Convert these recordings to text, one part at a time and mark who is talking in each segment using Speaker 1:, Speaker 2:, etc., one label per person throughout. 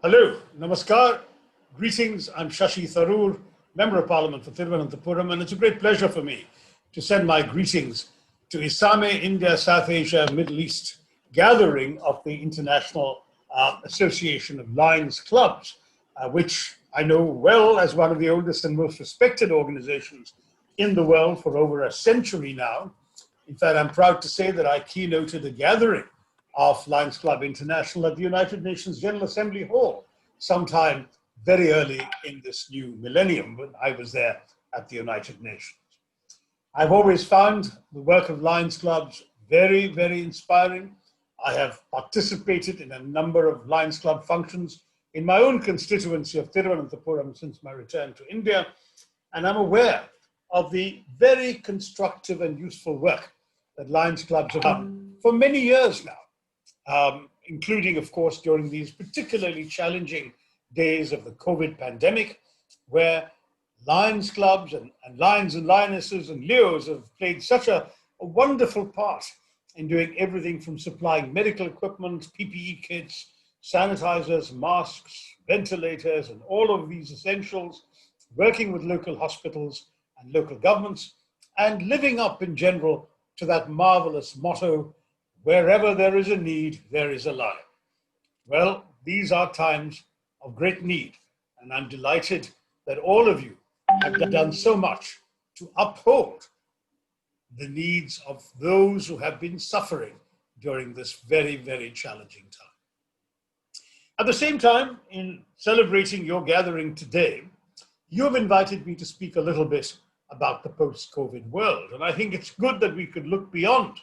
Speaker 1: Hello, namaskar, greetings. I'm Shashi Tharoor, Member of Parliament for Thiruvananthapuram, and it's a great pleasure for me to send my greetings to ISAME, India, South Asia, Middle East gathering of the International Association of Lions Clubs, which I know well as one of the oldest and most respected organizations in the world for over a century now. In fact, I'm proud to say that I keynoted a gathering of Lions Club International at the United Nations General Assembly Hall sometime very early in this new millennium when I was there at the United Nations. I've always found the work of Lions Clubs very, very inspiring. I have participated in a number of Lions Club functions in my own constituency of Thiruvananthapuram since my return to India, and I'm aware of the very constructive and useful work that Lions Clubs have done for many years now. Including, of course, during these particularly challenging days of the COVID pandemic, where Lions Clubs and Lions and Lionesses and Leos have played such a wonderful part in doing everything from supplying medical equipment, PPE kits, sanitizers, masks, ventilators, and all of these essentials, working with local hospitals and local governments, and living up in general to that marvelous motto, wherever there is a need, there is a lion. Well, these are times of great need, and I'm delighted that all of you have done so much to uphold the needs of those who have been suffering during this very, very challenging time. At the same time, in celebrating your gathering today, you have invited me to speak a little bit about the post-COVID world, and I think it's good that we could look beyond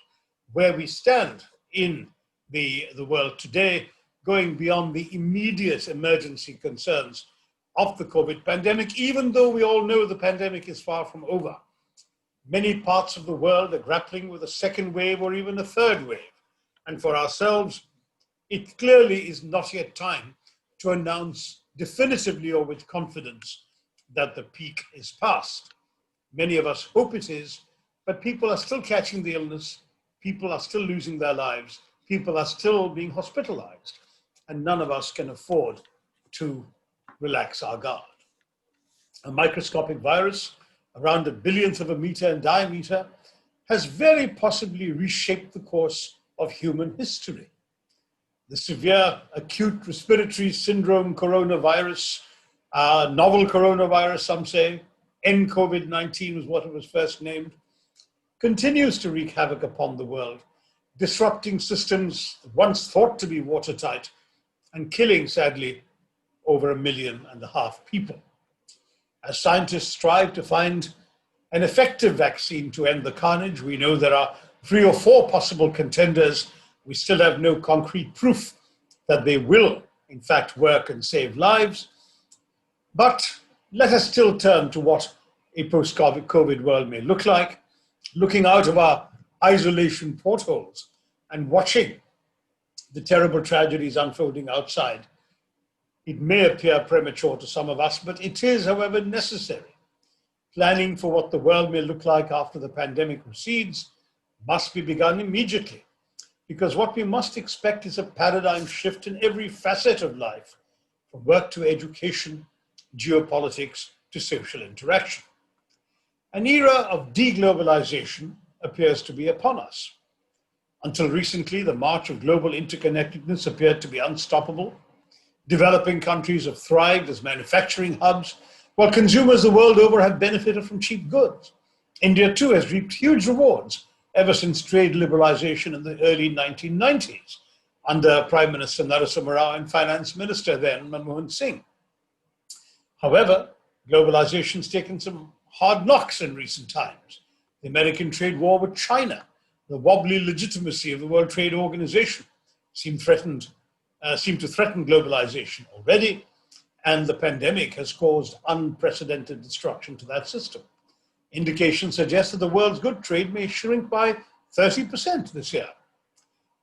Speaker 1: where we stand in the world today, going beyond the immediate emergency concerns of the COVID pandemic, even though we all know the pandemic is far from over. Many parts of the world are grappling with a second wave or even a third wave. And for ourselves, it clearly is not yet time to announce definitively or with confidence that the peak is past. Many of us hope it is, but people are still catching the illness. People are still losing their lives. People are still being hospitalized. And none of us can afford to relax our guard. A microscopic virus, around 1/1000th of a meter in diameter, has very possibly reshaped the course of human history. The severe acute respiratory syndrome coronavirus, novel coronavirus, some say, nCoV-19 was what it was first named, continues to wreak havoc upon the world, disrupting systems once thought to be watertight and killing, sadly, over 1.5 million people. As scientists strive to find an effective vaccine to end the carnage, we know there are 3 or 4 possible contenders. We still have no concrete proof that they will, in fact, work and save lives. But let us still turn to what a post-COVID world may look like, looking out of our isolation portholes and watching the terrible tragedies unfolding outside. It may appear premature to some of us, but it is, however, necessary. Planning for what the world may look like after the pandemic recedes must be begun immediately, because what we must expect is a paradigm shift in every facet of life, from work to education, geopolitics to social interaction. An era of deglobalization appears to be upon us. Until recently, the march of global interconnectedness appeared to be unstoppable. Developing countries have thrived as manufacturing hubs, while consumers the world over have benefited from cheap goods. India, too, has reaped huge rewards ever since trade liberalization in the early 1990s, under Prime Minister Narasimha Rao and Finance Minister then, Manmohan Singh. However, globalization has taken some hard knocks in recent times. The American trade war with China, the wobbly legitimacy of the World Trade Organization seem to threaten globalization already, and the pandemic has caused unprecedented destruction to that system. Indications suggest that the world's goods trade may shrink by 30% this year,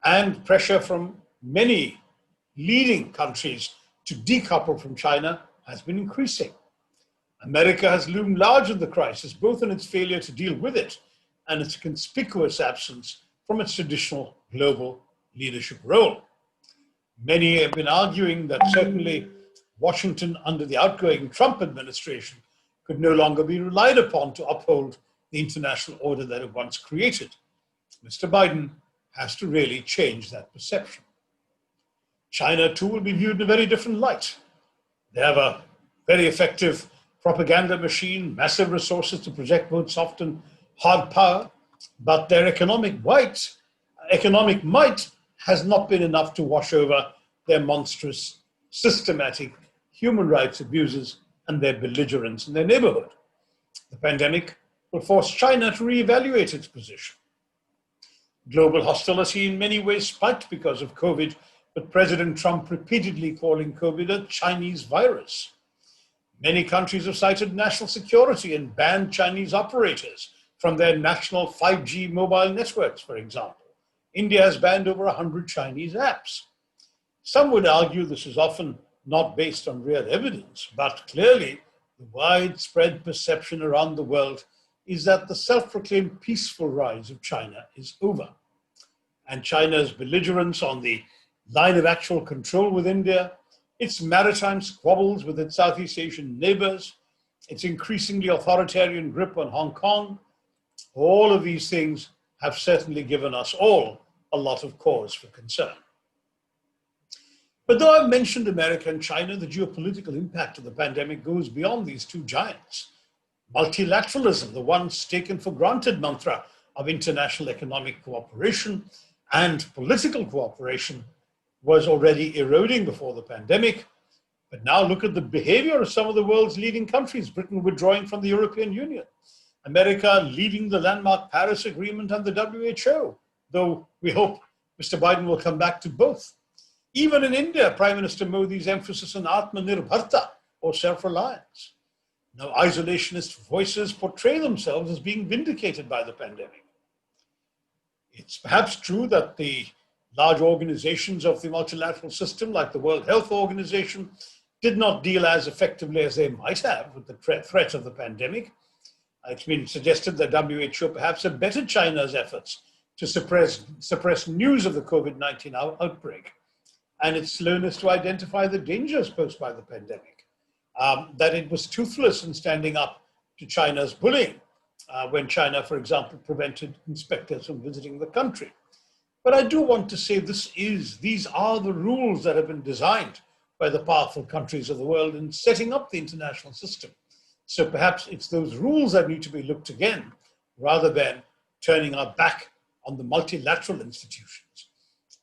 Speaker 1: and pressure from many leading countries to decouple from China has been increasing. America has loomed large in the crisis, both in its failure to deal with it and its conspicuous absence from its traditional global leadership role. Many have been arguing that certainly Washington under the outgoing Trump administration could no longer be relied upon to uphold the international order that it once created. Mr. Biden has to really change that perception. China, too, will be viewed in a very different light. They have a very effective propaganda machine, massive resources to project both soft and hard power, but their economic might has not been enough to wash over their monstrous, systematic human rights abuses and their belligerence in their neighborhood. The pandemic will force China to reevaluate its position. Global hostility in many ways spiked because of COVID, with President Trump repeatedly calling COVID a Chinese virus. Many countries have cited national security and banned Chinese operators from their national 5G mobile networks, for example. India has banned over 100 Chinese apps. Some would argue this is often not based on real evidence, but clearly the widespread perception around the world is that the self-proclaimed peaceful rise of China is over. And China's belligerence on the line of actual control with India, its maritime squabbles with its Southeast Asian neighbors, its increasingly authoritarian grip on Hong Kong, all of these things have certainly given us all a lot of cause for concern. But though I've mentioned America and China, the geopolitical impact of the pandemic goes beyond these two giants. Multilateralism, the once taken for granted mantra of international economic cooperation and political cooperation, was already eroding before the pandemic. But now look at the behavior of some of the world's leading countries, Britain withdrawing from the European Union, America leaving the landmark Paris Agreement and the WHO, though we hope Mr. Biden will come back to both. Even in India, Prime Minister Modi's emphasis on Atmanirbharta, or self-reliance. Now, isolationist voices portray themselves as being vindicated by the pandemic. It's perhaps true that the large organizations of the multilateral system, like the World Health Organization, did not deal as effectively as they might have with the threat of the pandemic. It's been suggested that WHO perhaps abetted China's efforts to suppress news of the COVID-19 outbreak and its slowness to identify the dangers posed by the pandemic, that it was toothless in standing up to China's bullying when China, for example, prevented inspectors from visiting the country. But I do want to say these are the rules that have been designed by the powerful countries of the world in setting up the international system. So perhaps it's those rules that need to be looked again, rather than turning our back on the multilateral institutions.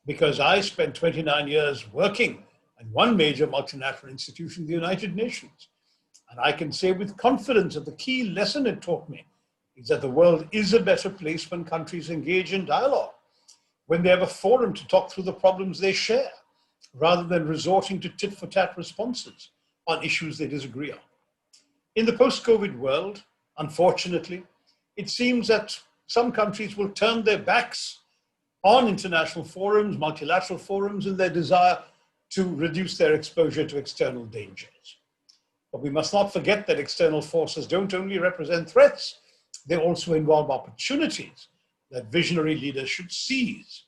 Speaker 1: Because I spent 29 years working in one major multilateral institution, the United Nations. And I can say with confidence that the key lesson it taught me is that the world is a better place when countries engage in dialogue, when they have a forum to talk through the problems they share, rather than resorting to tit-for-tat responses on issues they disagree on. In the post-COVID world, unfortunately, it seems that some countries will turn their backs on international forums, multilateral forums, in their desire to reduce their exposure to external dangers. But we must not forget that external forces don't only represent threats, they also involve opportunities that visionary leaders should seize.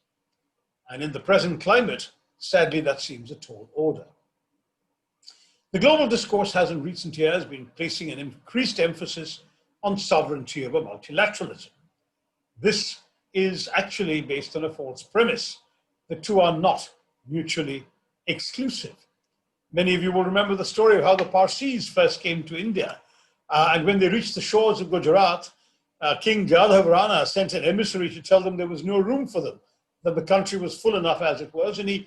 Speaker 1: And in the present climate, sadly, that seems a tall order. The global discourse has in recent years been placing an increased emphasis on sovereignty over multilateralism. This is actually based on a false premise. The two are not mutually exclusive. Many of you will remember the story of how the Parsis first came to India. And when they reached the shores of Gujarat, King Jadhav Rana sent an emissary to tell them there was no room for them, that the country was full enough as it was. And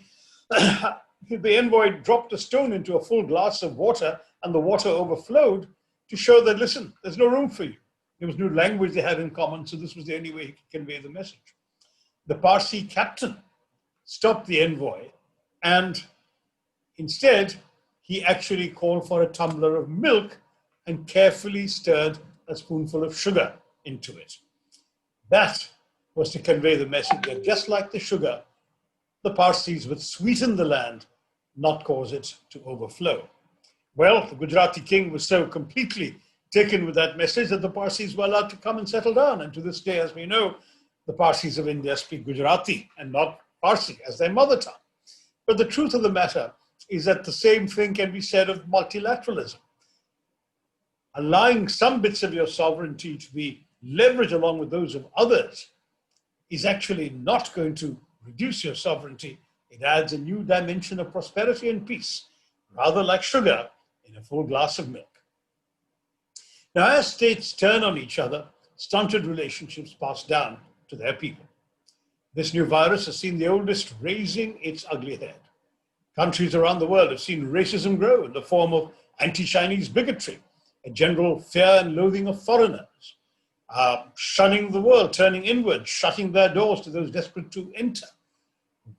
Speaker 1: the envoy dropped a stone into a full glass of water, and the water overflowed to show that, listen, there's no room for you. There was no language they had in common, so this was the only way he could convey the message. The Parsi captain stopped the envoy, and instead, he actually called for a tumbler of milk and carefully stirred a spoonful of sugar into it. That was to convey the message that just like the sugar, the Parsis would sweeten the land, not cause it to overflow. Well, the Gujarati king was so completely taken with that message that the Parsis were allowed to come and settle down. And to this day, as we know, the Parsis of India speak Gujarati and not Parsi as their mother tongue. But the truth of the matter is that the same thing can be said of multilateralism. Allowing some bits of your sovereignty to be leveraged along with those of others is actually not going to reduce your sovereignty. It adds a new dimension of prosperity and peace, rather like sugar in a full glass of milk. Now, as states turn on each other, stunted relationships pass down to their people. This new virus has seen the oldest raising its ugly head. Countries around the world have seen racism grow in the form of anti-Chinese bigotry, a general fear and loathing of foreigners, shunning the world, turning inward, shutting their doors to those desperate to enter.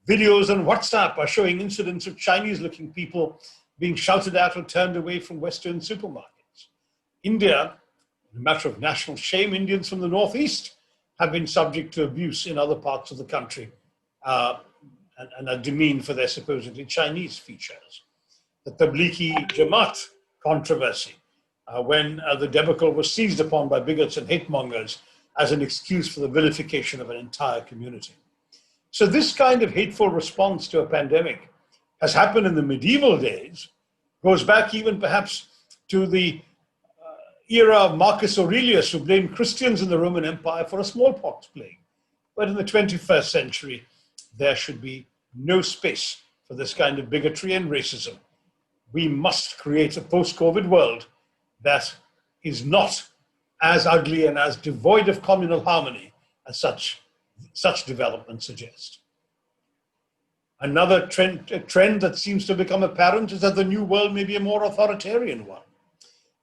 Speaker 1: Videos on WhatsApp are showing incidents of Chinese-looking people being shouted at or turned away from Western supermarkets. India, in a matter of national shame, Indians from the Northeast have been subject to abuse in other parts of the country and are demeaned for their supposedly Chinese features. The Tablighi Jamaat controversy, when the debacle was seized upon by bigots and hate mongers as an excuse for the vilification of an entire community. So this kind of hateful response to a pandemic has happened in the medieval days, goes back even perhaps to the era of Marcus Aurelius, who blamed Christians in the Roman Empire for a smallpox plague. But in the 21st century, there should be no space for this kind of bigotry and racism. We must create a post-COVID world that is not as ugly and as devoid of communal harmony as such developments suggest. Another trend that seems to become apparent is that the new world may be a more authoritarian one.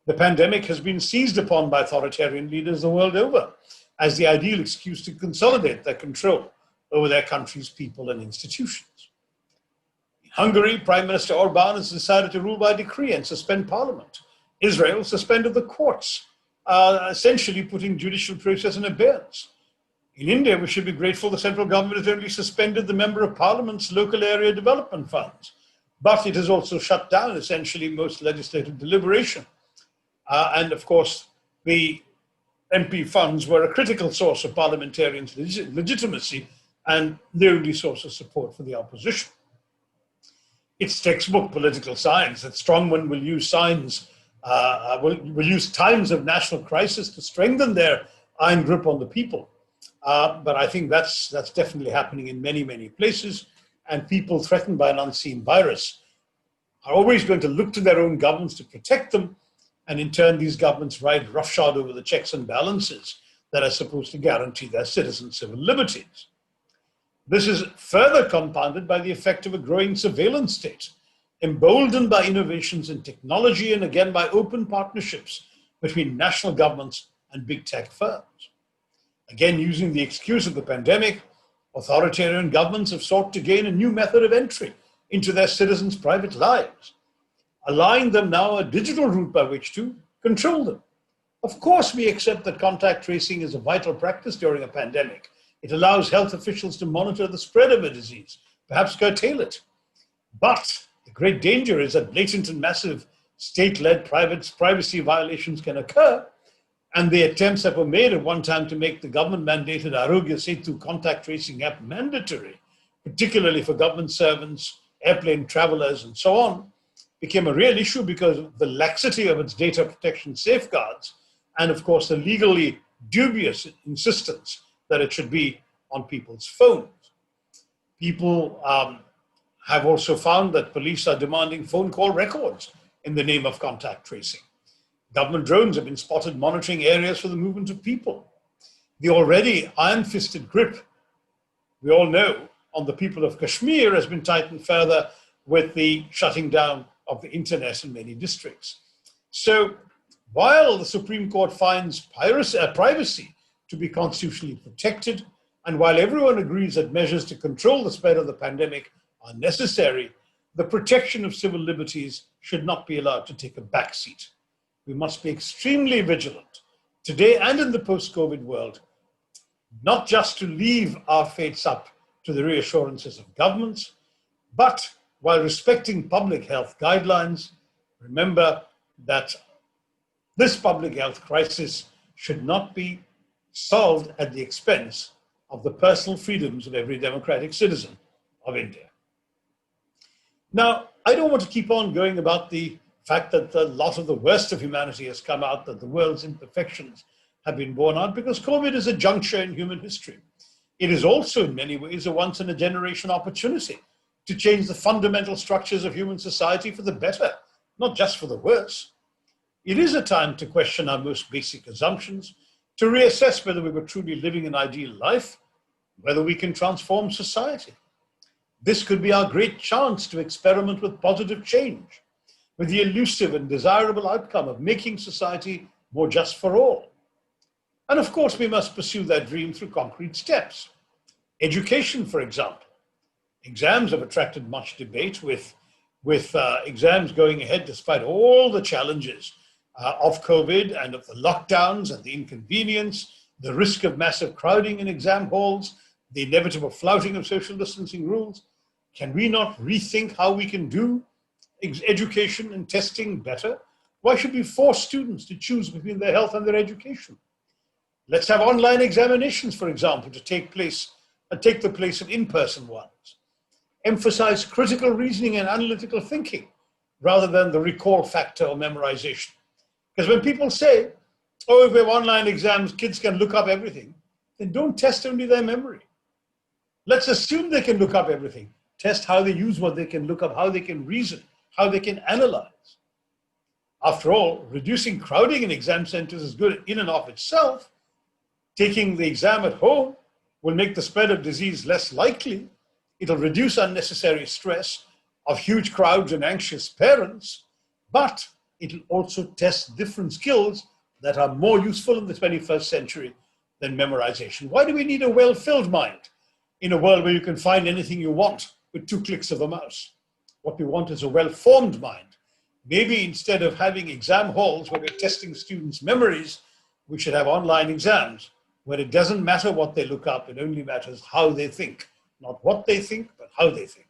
Speaker 1: The pandemic has been seized upon by authoritarian leaders the world over as the ideal excuse to consolidate their control over their country's people and institutions. In Hungary, Prime Minister Orbán has decided to rule by decree and suspend parliament. Israel suspended the courts, essentially putting judicial process in abeyance. In India, we should be grateful the central government has only suspended the Member of Parliament's local area development funds, but it has also shut down essentially most legislative deliberation. And of course, the MP funds were a critical source of parliamentarians' legitimacy and the only source of support for the opposition. It's textbook political science that strongmen will use will use times of national crisis to strengthen their iron grip on the people. But I think that's definitely happening in many, many places, and people threatened by an unseen virus are always going to look to their own governments to protect them. And in turn, these governments ride roughshod over the checks and balances that are supposed to guarantee their citizens' civil liberties. This is further compounded by the effect of a growing surveillance state, emboldened by innovations in technology and again by open partnerships between national governments and big tech firms. Again, using the excuse of the pandemic, authoritarian governments have sought to gain a new method of entry into their citizens' private lives, allowing them now a digital route by which to control them. Of course, we accept that contact tracing is a vital practice during a pandemic. It allows health officials to monitor the spread of a disease, perhaps curtail it. But the great danger is that blatant and massive state-led privacy violations can occur, and the attempts that were made at one time to make the government-mandated Arogya Setu contact tracing app mandatory, particularly for government servants, airplane travelers, and so on, became a real issue because of the laxity of its data protection safeguards and, of course, the legally dubious insistence that it should be on people's phones. People have also found that police are demanding phone call records in the name of contact tracing. Government drones have been spotted monitoring areas for the movement of people. The already iron-fisted grip, we all know, on the people of Kashmir has been tightened further with the shutting down of the internet in many districts. So while the Supreme Court finds privacy to be constitutionally protected, and while everyone agrees that measures to control the spread of the pandemic are necessary, the protection of civil liberties should not be allowed to take a backseat. We must be extremely vigilant today and in the post-COVID world, not just to leave our fates up to the reassurances of governments, but while respecting public health guidelines, remember that this public health crisis should not be solved at the expense of the personal freedoms of every democratic citizen of India. Now, I don't want to keep on going about the fact that a lot of the worst of humanity has come out, that the world's imperfections have been borne out, because COVID is a juncture in human history. It is also, in many ways, a once-in-a-generation opportunity to change the fundamental structures of human society for the better, not just for the worse. It is a time to question our most basic assumptions, to reassess whether we were truly living an ideal life, whether we can transform society. This could be our great chance to experiment with positive change, with the elusive and desirable outcome of making society more just for all. And of course, we must pursue that dream through concrete steps. Education, for example. Exams have attracted much debate, with exams going ahead despite all the challenges of COVID and of the lockdowns and the inconvenience, the risk of massive crowding in exam halls, the inevitable flouting of social distancing rules. Can we not rethink how we can do education and testing better? Why should we force students to choose between their health and their education? Let's have online examinations, for example, to take the place of in-person ones. Emphasize critical reasoning and analytical thinking rather than the recall factor or memorization. Because when people say, oh, if we have online exams, kids can look up everything, then don't test only their memory. Let's assume they can look up everything. Test how they use what they can look up, how they can reason, how they can analyze. After all, reducing crowding in exam centers is good in and of itself. Taking the exam at home will make the spread of disease less likely. It'll reduce unnecessary stress of huge crowds and anxious parents, but it'll also test different skills that are more useful in the 21st century than memorization. Why do we need a well-filled mind in a world where you can find anything you want with 2 clicks of a mouse? What we want is a well-formed mind. Maybe instead of having exam halls where we're testing students' memories, we should have online exams where it doesn't matter what they look up, it only matters how they think. Not what they think, but how they think.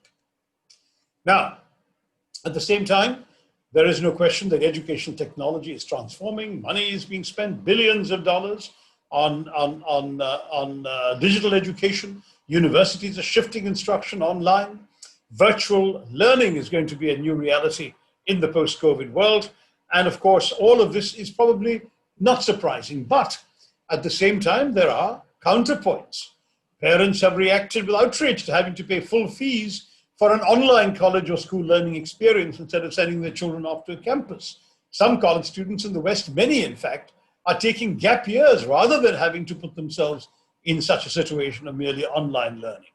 Speaker 1: Now, at the same time, there is no question that educational technology is transforming. Money is being spent, billions of dollars on digital education. Universities are shifting instruction online. Virtual learning is going to be a new reality in the post-COVID world. And of course, all of this is probably not surprising. But at the same time, there are counterpoints. Parents have reacted with outrage to having to pay full fees for an online college or school learning experience instead of sending their children off to a campus. Some college students in the West, many in fact, are taking gap years rather than having to put themselves in such a situation of merely online learning.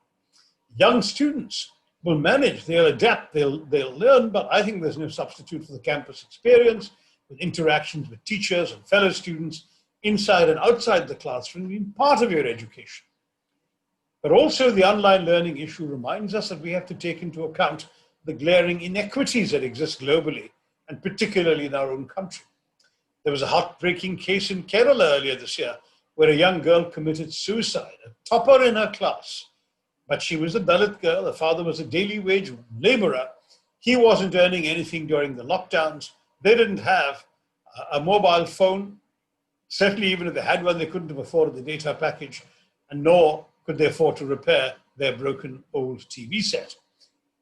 Speaker 1: Young students will manage, they'll adapt, they'll learn, but I think there's no substitute for the campus experience with interactions with teachers and fellow students inside and outside the classroom being part of your education. But also the online learning issue reminds us that we have to take into account the glaring inequities that exist globally, and particularly in our own country. There was a heartbreaking case in Kerala earlier this year where a young girl committed suicide, a topper in her class. But she was a Dalit girl, her father was a daily wage laborer. He wasn't earning anything during the lockdowns. They didn't have a mobile phone. Certainly, even if they had one, they couldn't have afforded the data package, and nor could they afford to repair their broken old TV set.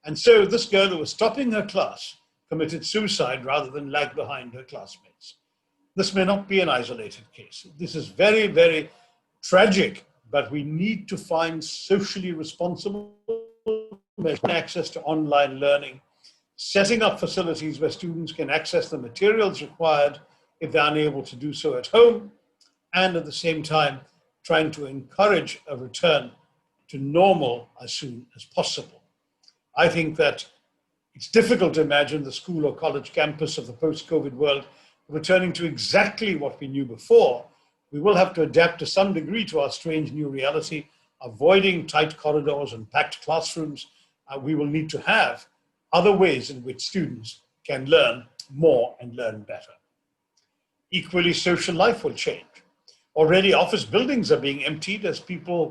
Speaker 1: And so this girl who was topping her class committed suicide rather than lag behind her classmates. This may not be an isolated case. This is very, very tragic, but we need to find socially responsible access to online learning, setting up facilities where students can access the materials required if they're unable to do so at home, and at the same time, trying to encourage a return to normal as soon as possible. I think that it's difficult to imagine the school or college campus of the post-COVID world returning to exactly what we knew before. We will have to adapt to some degree to our strange new reality, avoiding tight corridors and packed classrooms. We will need to have other ways in which students can learn more and learn better. Equally, social life will change. Already office buildings are being emptied as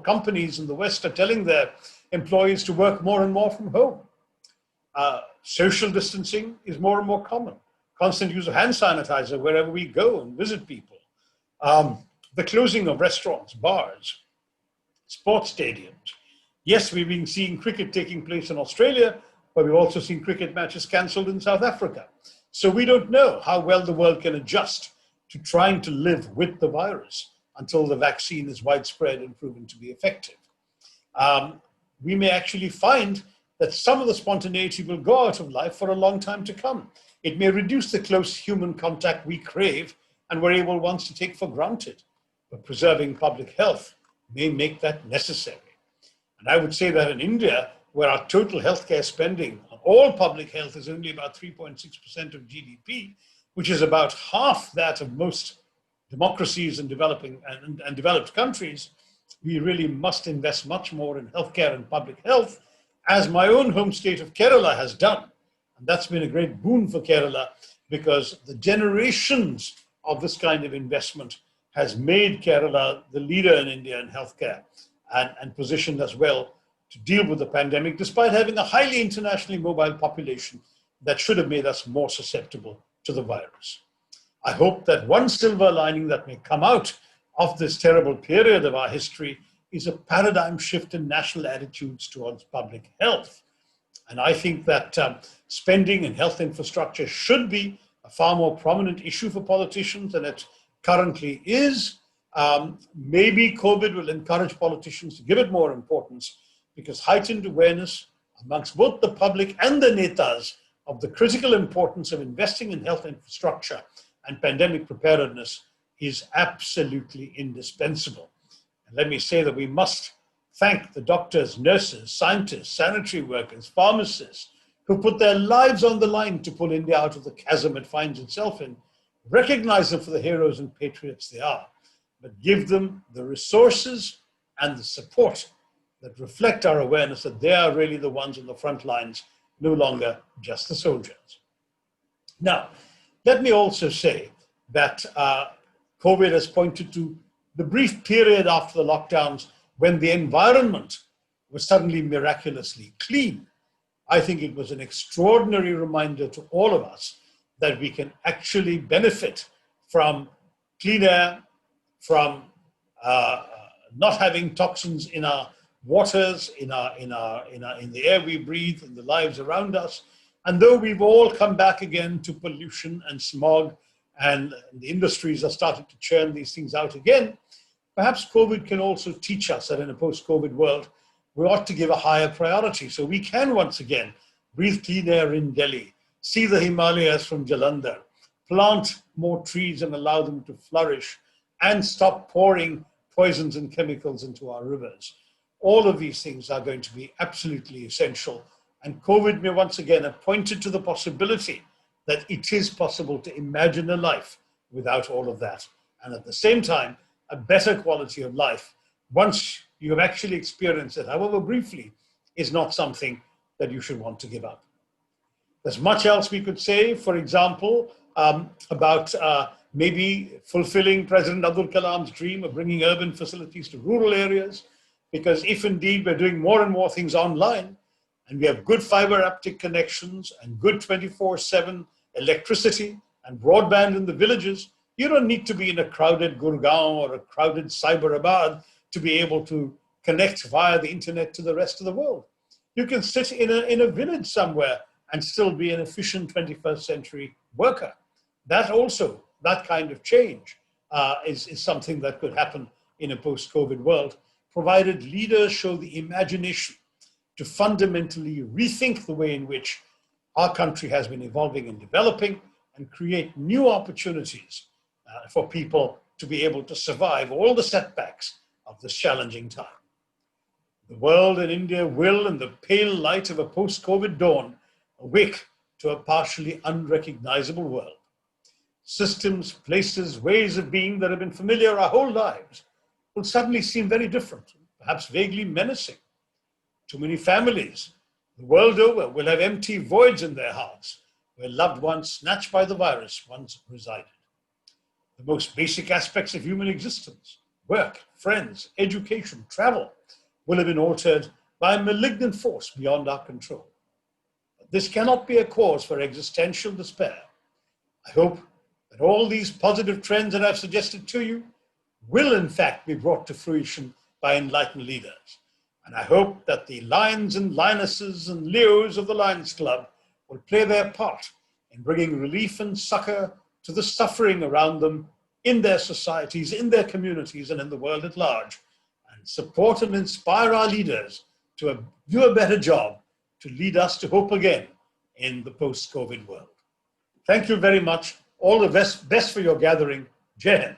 Speaker 1: companies in the West are telling their employees to work more and more from home. Social distancing is more and more common. Constant use of hand sanitizer wherever we go and visit people. The closing of restaurants, bars, sports stadiums. Yes, we've been seeing cricket taking place in Australia, but we've also seen cricket matches cancelled in South Africa. So we don't know how well the world can adjust to trying to live with the virus until the vaccine is widespread and proven to be effective. We may actually find that some of the spontaneity will go out of life for a long time to come. It may reduce the close human contact we crave and were able once to take for granted. But preserving public health may make that necessary. And I would say that in India, where our total healthcare spending on all public health is only about 3.6% of GDP, which is about half that of most democracies and developing and developed countries, we really must invest much more in healthcare and public health, as my own home state of Kerala has done. And that's been a great boon for Kerala, because the generations of this kind of investment has made Kerala the leader in India in healthcare and positioned us well to deal with the pandemic, despite having a highly internationally mobile population that should have made us more susceptible to the virus. I hope that one silver lining that may come out of this terrible period of our history is a paradigm shift in national attitudes towards public health. And I think that spending in health infrastructure should be a far more prominent issue for politicians than it currently is. Maybe COVID will encourage politicians to give it more importance, because heightened awareness amongst both the public and the netas of the critical importance of investing in health infrastructure and pandemic preparedness is absolutely indispensable. And let me say that we must thank the doctors, nurses, scientists, sanitary workers, pharmacists, who put their lives on the line to pull India out of the chasm it finds itself in. Recognize them for the heroes and patriots they are, but give them the resources and the support that reflect our awareness that they are really the ones on the front lines, no longer just the soldiers. Now, let me also say that COVID has pointed to the brief period after the lockdowns when the environment was suddenly miraculously clean. I think it was an extraordinary reminder to all of us that we can actually benefit from clean air, from not having toxins in our waters, in the air we breathe, in the lives around us. And though we've all come back again to pollution and smog, and the industries are starting to churn these things out again, perhaps COVID can also teach us that in a post-COVID world, we ought to give a higher priority. So we can once again breathe clean air in Delhi, see the Himalayas from Jalandhar, plant more trees and allow them to flourish, and stop pouring poisons and chemicals into our rivers. All of these things are going to be absolutely essential. And COVID may once again have pointed to the possibility that it is possible to imagine a life without all of that. And at the same time, a better quality of life, once you have actually experienced it, however briefly, is not something that you should want to give up. There's much else we could say, for example, about maybe fulfilling President Abdul Kalam's dream of bringing urban facilities to rural areas, because if indeed we're doing more and more things online, and we have good fiber optic connections and good 24/7 electricity and broadband in the villages, you don't need to be in a crowded Gurgaon or a crowded Cyberabad to be able to connect via the internet to the rest of the world. You can sit in a village somewhere and still be an efficient 21st century worker. That also, that kind of change is something that could happen in a post-COVID world, provided leaders show the imagination to fundamentally rethink the way in which our country has been evolving and developing, and create new opportunities for people to be able to survive all the setbacks of this challenging time. The world and India will, in the pale light of a post-COVID dawn, awake to a partially unrecognizable world. Systems, places, ways of being that have been familiar our whole lives will suddenly seem very different, perhaps vaguely menacing. Too many families the world over will have empty voids in their hearts where loved ones snatched by the virus once resided. The most basic aspects of human existence, work, friends, education, travel, will have been altered by a malignant force beyond our control. But this cannot be a cause for existential despair. I hope that all these positive trends that I've suggested to you will in fact be brought to fruition by enlightened leaders. And I hope that the lions and lionesses and leos of the Lions Club will play their part in bringing relief and succor to the suffering around them in their societies, in their communities, and in the world at large, and support and inspire our leaders to do a better job to lead us to hope again in the post-COVID world. Thank you very much. All the best for your gathering. Jai Hind.